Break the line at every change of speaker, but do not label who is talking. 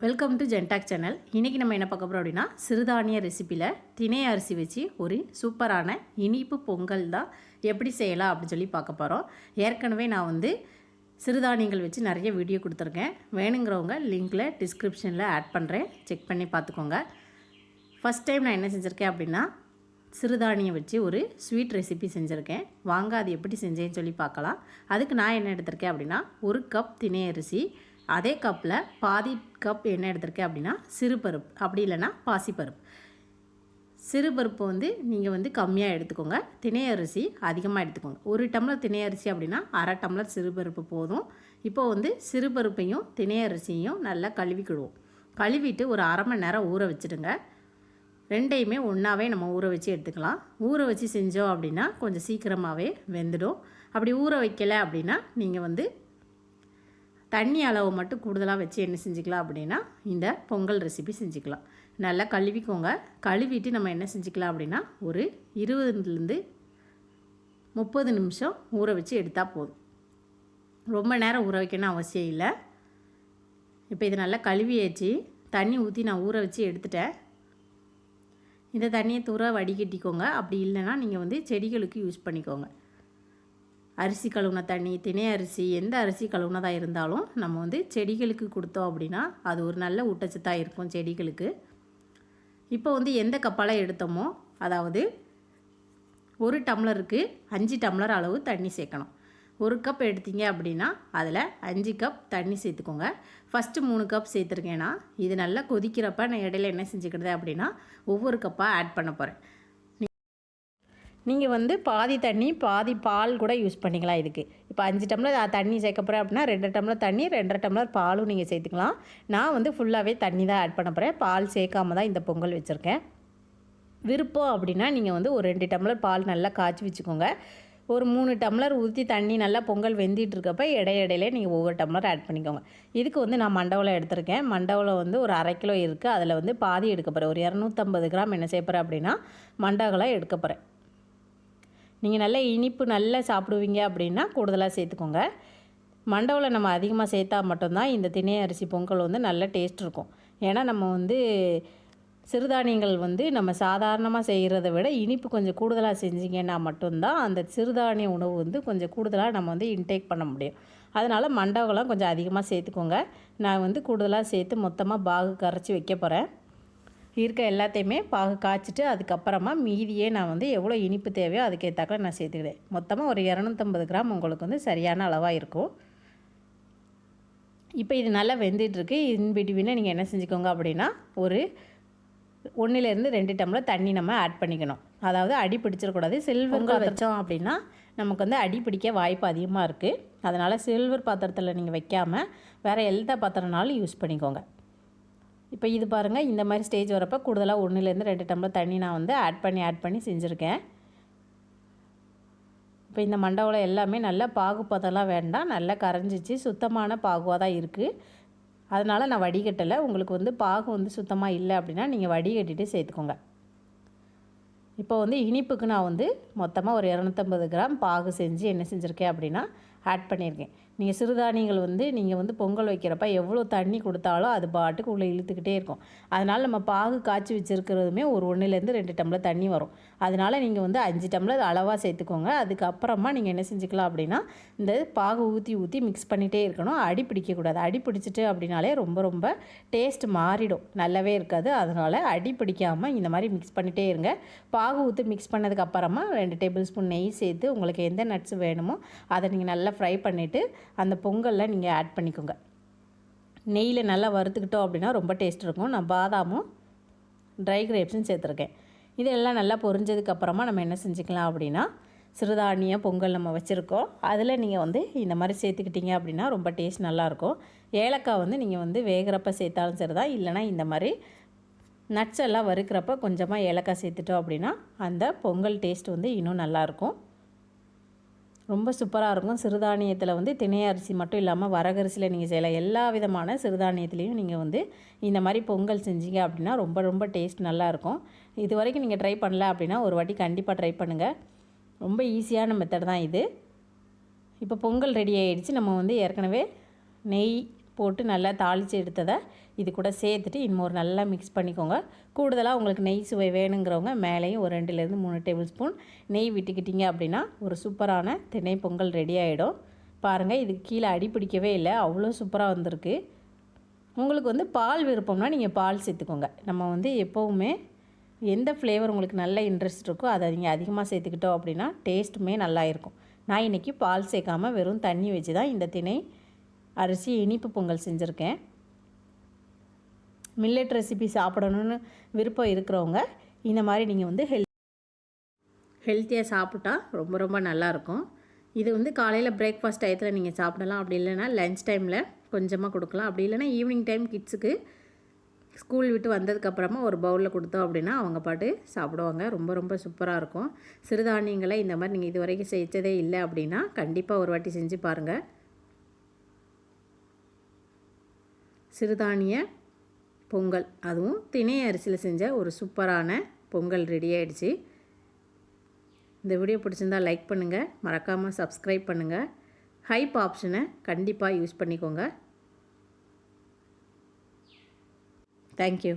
Welcome to ஜென்டாக் channel. இன்றைக்கி நம்ம என்ன பார்க்க போகிறோம் அப்படின்னா, சிறுதானிய ரெசிப்பியில் திணை அரிசி வச்சு ஒரு சூப்பரான இனிப்பு பொங்கல் தான் எப்படி செய்யலாம் அப்படின்னு சொல்லி பார்க்க போகிறோம். ஏற்கனவே நான் சிறுதானியங்கள் வச்சு நிறைய வீடியோ கொடுத்துருக்கேன். வேணுங்கிறவங்க லிங்க்கில் டிஸ்கிரிப்ஷனில் ஆட் பண்ணுறேன், செக் பண்ணி பார்த்துக்கோங்க. ஃபஸ்ட் டைம் நான் என்ன செஞ்சுருக்கேன் அப்படின்னா, சிறுதானியம் வச்சு ஒரு ஸ்வீட் ரெசிபி செஞ்சுருக்கேன். வாங்க அது எப்படி செஞ்சேன்னு சொல்லி பார்க்கலாம். அதுக்கு நான் என்ன எடுத்திருக்கேன் அப்படின்னா, 1 கப் திணை அரிசி, அதே கப்பில் பாதி கப் என்ன எடுத்திருக்கேன் அப்படின்னா சிறுபருப்பு, அப்படி இல்லைன்னா பாசிப்பருப்பு. சிறுபருப்பு நீங்கள் கம்மியாக எடுத்துக்கோங்க, திணை அரிசி அதிகமாக எடுத்துக்கோங்க. 1 டம்ளர் திணை அரிசி அப்படின்னா அரை டம்ளர் சிறுபருப்பு போதும். இப்போது சிறுபருப்பையும் திணை அரிசியையும் நல்லா கழுவிக்கிடுவோம். கழுவிட்டு ஒரு அரை மணி நேரம் ஊற வச்சுடுங்க. ரெண்டையுமே ஒன்றாவே நம்ம ஊற வச்சு எடுத்துக்கலாம். ஊற வச்சு செஞ்சோம் அப்படின்னா கொஞ்சம் சீக்கிரமாகவே வெந்துடும். அப்படி ஊற வைக்கலை அப்படின்னா நீங்கள் தண்ணி அளவு மட்டும் கூடுதலாக வச்சு என்ன செஞ்சுக்கலாம் அப்படின்னா இந்த பொங்கல் ரெசிபி செஞ்சுக்கலாம். நல்லா கழுவிக்கோங்க. கழுவிட்டு நம்ம என்ன செஞ்சுக்கலாம் அப்படின்னா ஒரு 20லேருந்து 30 நிமிஷம் ஊற வச்சு எடுத்தால் போதும். ரொம்ப நேரம் ஊற வைக்கணும் அவசியம் இல்லை. இப்போ இது நல்லா கழுவியாச்சு, தண்ணி ஊற்றி நான் ஊற வச்சு எடுத்துட்டேன். இந்த தண்ணியை தூர வடிகட்டிக்கோங்க. அப்படி இல்லைன்னா நீங்கள் செடிகளுக்கு யூஸ் பண்ணிக்கோங்க. அரிசி கழுவுன தண்ணி, திணை அரிசி, எந்த அரிசி கழுவுனதாக இருந்தாலும் நம்ம செடிகளுக்கு கொடுத்தோம் அப்படின்னா அது ஒரு நல்ல ஊட்டச்சத்தாக இருக்கும் செடிகளுக்கு. இப்போ எந்த கப்பால் எடுத்தோமோ, அதாவது 1 டம்ளருக்கு 5 டம்ளர் அளவு தண்ணி சேர்க்கணும். 1 கப் எடுத்தீங்க அப்படின்னா அதில் 5 கப் தண்ணி சேர்த்துக்கோங்க. ஃபஸ்ட்டு 3 கப் சேர்த்துருக்கேன்னா இது நல்லா கொதிக்கிறப்ப நான் இடையில என்ன செஞ்சுக்கிறது அப்படின்னா ஒவ்வொரு கப்பாக ஆட் பண்ண போகிறேன். நீங்கள் பாதி தண்ணி பாதி பால் கூட யூஸ் பண்ணிக்கலாம். இதுக்கு இப்போ 5 டம்ளர் தண்ணி சேர்க்க போகிறேன் அப்படின்னா 2 டம்ளர் தண்ணி 2.5 டம்ளர் பாலும் நீங்கள் சேர்த்துக்கலாம். நான் ஃபுல்லாகவே தண்ணி தான் ஆட் பண்ண போகிறேன். பால் சேர்க்காம தான் இந்த பொங்கல் வச்சுருக்கேன். விருப்பம் அப்படின்னா நீங்கள் ஒரு 2 டம்ளர் பால் நல்லா காய்ச்சி வச்சுக்கோங்க. ஒரு 3 டம்ளர் ஊற்றி தண்ணி நல்லா பொங்கல் வெந்திட்டு இருக்கப்போ இடையிடையிலே நீங்கள் ஒவ்வொரு டம்ளர் ஆட் பண்ணிக்கோங்க. இதுக்கு நான் மண்டவளம் எடுத்திருக்கேன். மண்டவளம் ஒரு 1/2 கிலோ இருக்குது. அதில் பாதி எடுக்க போகிறேன். ஒரு 250 கிராம் என்ன செய்ய போகிறேன் அப்படின்னா மண்டவளம் எடுக்க போகிறேன். நீங்கள் நல்லா இனிப்பு நல்லா சாப்பிடுவீங்க அப்படின்னா கூடுதலாக சேர்த்துக்கோங்க. மண்டவளம் நம்ம அதிகமாக சேர்த்தா மட்டும்தான் இந்த திணை அரிசி பொங்கல் நல்ல டேஸ்ட் இருக்கும். ஏன்னா நம்ம சிறுதானியங்கள் நம்ம சாதாரணமாக செய்கிறத விட இனிப்பு கொஞ்சம் கூடுதலாக செஞ்சிங்கன்னா மட்டும்தான் அந்த சிறுதானிய உணவு கொஞ்சம் கூடுதலாக நம்ம இன்டேக் பண்ண முடியும். அதனால் மண்டவளம் கொஞ்சம் அதிகமாக சேர்த்துக்கோங்க. நான் கூடுதலாக சேர்த்து மொத்தமாக பாகு கரைச்சி வைக்க போகிறேன். இருக்க எல்லாத்தையுமே பாகு காய்ச்சிட்டு அதுக்கப்புறமா மீதியே நான் எவ்வளோ இனிப்பு தேவையோ அதுக்கேற்றாக்கில் நான் சேர்த்துக்கிறேன். மொத்தமாக ஒரு 250 கிராம் உங்களுக்கு சரியான அளவாக இருக்கும். இப்போ இது நல்லா வெந்துட்டுருக்கு. இன்பிட்வீனில் நீங்கள் என்ன செஞ்சுக்கோங்க அப்படின்னா ஒரு 1லேருந்து 2 டம்ளர் தண்ணி நம்ம ஆட் பண்ணிக்கணும். அதாவது அடி பிடிச்சிடக்கூடாது. சில்வர் வச்சோம் அப்படின்னா நமக்கு அடி பிடிக்க வாய்ப்பு அதிகமாக இருக்குது. அதனால் சில்வர் பாத்திரத்தில் நீங்கள் வைக்காமல் வேறு எந்த பாத்திரம்னாலும் யூஸ் பண்ணிக்கோங்க. இப்போ இது பாருங்கள், இந்த மாதிரி ஸ்டேஜ் வரப்போ கூடுதலாக 1லேருந்து 2 டம்ளர் தண்ணி நான் ஆட் பண்ணி செஞ்சுருக்கேன். இப்போ இந்த மண்டவளம் எல்லாமே நல்லா பாகு பதெல்லாம் வேண்டாம், நல்லா கரைஞ்சிச்சு சுத்தமான பாகுவாக தான் இருக்குது. அதனால் நான் வடிகட்டலை. உங்களுக்கு பாகு சுத்தமாக இல்லை அப்படின்னா நீங்கள் வடிகட்டிட்டு சேர்த்துக்கோங்க. இப்போ இனிப்புக்கு நான் மொத்தமாக ஒரு 250 கிராம் பாகு செஞ்சு என்ன செஞ்சுருக்கேன் அப்படின்னா ஆட் பண்ணியிருக்கேன். நீங்கள் சிறுதானியங்கள் நீங்கள் பொங்கல் வைக்கிறப்ப எவ்வளோ தண்ணி கொடுத்தாலும் அது பாட்டுக்கு உள்ளே இழுத்துக்கிட்டே இருக்கும். அதனால் நம்ம பாகு காய்ச்சி வச்சுருக்கிறதுமே ஒரு 1லேருந்து 2 டம்ளர் தண்ணி வரும். அதனால் நீங்கள் 5 டம்ளர் அளவாக சேர்த்துக்கோங்க. அதுக்கப்புறமா நீங்கள் என்ன செஞ்சுக்கலாம் அப்படின்னா இந்த பாகு ஊற்றி மிக்ஸ் பண்ணிகிட்டே இருக்கணும். அடி பிடிக்கக்கூடாது. அடி பிடிச்சிட்டு அப்படின்னாலே ரொம்ப டேஸ்ட் மாறிடும், நல்லாவே இருக்காது. அதனால் அடி பிடிக்காமல் இந்த மாதிரி மிக்ஸ் பண்ணிகிட்டே இருங்க. பாகு ஊற்றி மிக்ஸ் பண்ணதுக்கப்புறமா 2 டேபிள் ஸ்பூன் நெய் சேர்த்து உங்களுக்கு எந்த நட்ஸ் வேணுமோ அதை நீங்கள் நல்லா ஃப்ரை பண்ணிவிட்டு அந்த பொங்கலில் நீங்கள் ஆட் பண்ணிக்கோங்க. நெய்யில் நல்லா வறுத்துக்கிட்டோம் அப்படின்னா ரொம்ப டேஸ்ட் இருக்கும். நான் பாதாமும் ட்ரை கிரேப்ஸும் சேர்த்துருக்கேன். இதெல்லாம் நல்லா பொரிஞ்சதுக்கப்புறமா நம்ம என்ன செஞ்சுக்கலாம் அப்படின்னா சிறுதானிய பொங்கல் நம்ம வச்சுருக்கோம். அதில் நீங்கள் இந்த மாதிரி சேர்த்துக்கிட்டிங்க அப்படின்னா ரொம்ப டேஸ்ட் நல்லாயிருக்கும். ஏலக்காய் நீங்கள் வேகிறப்ப சேர்த்தாலும் சரி தான், இல்லைனா இந்த மாதிரி நட்ஸ் எல்லாம் வறுக்கிறப்ப கொஞ்சமாக ஏலக்காய் சேர்த்துட்டோம் அப்படின்னா அந்த பொங்கல் டேஸ்ட் இன்னும் நல்லாயிருக்கும். ரொம்ப சூப்பராக இருக்கும். சிறுதானியத்தில் திணை அரிசி மட்டும் இல்லாமல் வரகரிசியில் நீங்கள் செய்யலாம். எல்லா விதமான சிறுதானியத்துலேயும் நீங்கள் இந்த மாதிரி பொங்கல் செஞ்சீங்க அப்படின்னா ரொம்ப டேஸ்ட் நல்லாயிருக்கும். இது வரைக்கும் நீங்கள் ட்ரை பண்ணல அப்படின்னா ஒரு வாட்டி கண்டிப்பாக ட்ரை பண்ணுங்கள். ரொம்ப ஈஸியான மெத்தட் தான் இது. இப்போ பொங்கல் ரெடி ஆகிடுச்சு. நம்ம ஏற்கனவே நெய் போட்டு நல்லா தாளித்து எடுத்ததை இது கூட சேர்த்துட்டு இன்னொரு நல்லா மிக்ஸ் பண்ணிக்கோங்க. கூடுதலாக உங்களுக்கு நெய் சுவை வேணுங்கிறவங்க மேலேயும் ஒரு 2லேருந்து 3 டேபிள் ஸ்பூன் நெய் விட்டுக்கிட்டிங்க அப்படின்னா ஒரு சூப்பரான திணை பொங்கல் ரெடி ஆகிடும். பாருங்கள், இதுக்கு கீழே அடி பிடிக்கவே இல்லை, அவ்வளோ சூப்பராக வந்திருக்கு. உங்களுக்கு பால் விருப்பம்னா நீங்கள் பால் சேர்த்துக்கோங்க. நம்ம எப்போவுமே எந்த ஃப்ளேவர் உங்களுக்கு நல்ல இன்ட்ரெஸ்ட் இருக்கோ அதை நீங்கள் அதிகமாக சேர்த்துக்கிட்டோம் அப்படின்னா டேஸ்ட்டுமே நல்லா இருக்கும். நான் இன்றைக்கி பால் சேர்க்காமல் வெறும் தண்ணி வச்சு தான் இந்த திணை அரிசி இனிப்பு பொங்கல் செஞ்சுருக்கேன். மில்லட் ரெசிபி சாப்பிடணுன்னு விருப்பம் இருக்கிறவங்க இந்த மாதிரி நீங்கள் ஹெல்த்தியாக சாப்பிட்டா ரொம்ப ரொம்ப நல்லாயிருக்கும். இது காலையில் பிரேக்ஃபாஸ்ட் டயத்தில் நீங்கள் சாப்பிடலாம். அப்படி இல்லைன்னா லன்ச் டைமில் கொஞ்சமாக கொடுக்கலாம். அப்படி இல்லைன்னா ஈவினிங் டைம் கிட்ஸுக்கு ஸ்கூல் விட்டு வந்ததுக்கப்புறமா ஒரு பவுலில் கொடுத்தோம் அப்படின்னா அவங்க பாட்டு சாப்பிடுவாங்க. ரொம்ப ரொம்ப சூப்பராக இருக்கும். சிறுதானியங்களை இந்த மாதிரி நீங்கள் இது வரைக்கும் செஞ்சதே இல்லை அப்படின்னா கண்டிப்பாக ஒரு வாட்டி செஞ்சு பாருங்கள். சிறுதானிய பொங்கல், அதுவும் திணை அரிசியில் செஞ்ச ஒரு சூப்பரான பொங்கல் ரெடி ஆகிடுச்சு. இந்த வீடியோ பிடிச்சிருந்தால் லைக் பண்ணுங்கள், மறக்காமல் சப்ஸ்கிரைப் பண்ணுங்கள். ஹைப் ஆப்ஷனை கண்டிப்பாக யூஸ் பண்ணிக்கோங்க. தேங்க்யூ.